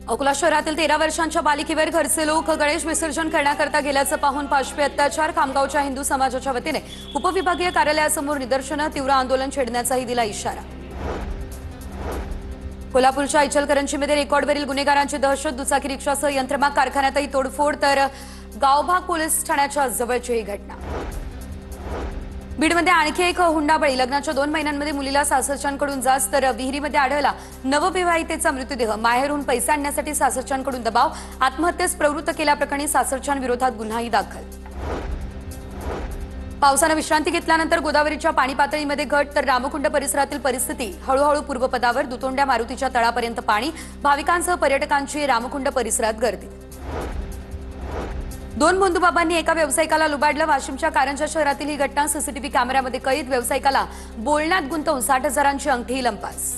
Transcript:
अकोला शहरातील 13 वर्षांच्या बालिकेवर घरचे लोक गणेश विसर्जन करण्याकरता गेल्याचं पाहून पाशवी अत्याचार खामगावच्या हिंदू समाजाच्या वतीने उपविभागीय कार्यालयासमोर निदर्शनं, तीव्र आंदोलन छेडण्याचाही दिला इशारा। कोल्हापूरच्या इचलकरंजीमध्ये रेकॉर्डवरील गुन्हेगारांची दहशत, दुचाकी रिक्षासह यंत्रमाग कारखान्यातही तोडफोड, तर गावभाग पोलीस ठाण्याच्या जवळची ही घटना। बीडमध्ये आणखी एक हुंडाबळी, लग्नाच्या 2 महिन्यांमध्ये मुलीला सासरच्यांकडून जाच, तर विहिरीमध्ये आढळला नवविवाहितेचा मृतदेह। माहेरून पैसे आणण्यासाठी सासरच्यांकडून दबाव, आत्महत्येस प्रवृत्त केल्याप्रकरणी सासरच्यांविरोधात गुन्हाही दाखल। पावसानं विश्रांती घेतल्यानंतर गोदावरीच्या पाणी पातळीमध्ये घट, तर रामकुंड परिसरातील परिस्थिती हळूहळू पूर्वपदावर। दुतोंड्या मारुतीच्या तळापर्यंत पाणी, भाविकांसह पर्यटकांची रामकुंड परिसरात गर्दी। 2 बंधुबाबांनी एका व्यावसायिकाला लुबाडलं, वाशिमच्या कारंजा शहरातील ही घटना सीसीटीव्ही कॅमेऱ्यामध्ये कैद। व्यावसायिकाला बोलण्यात गुंतवून 60,000ची अंगठी लंपास।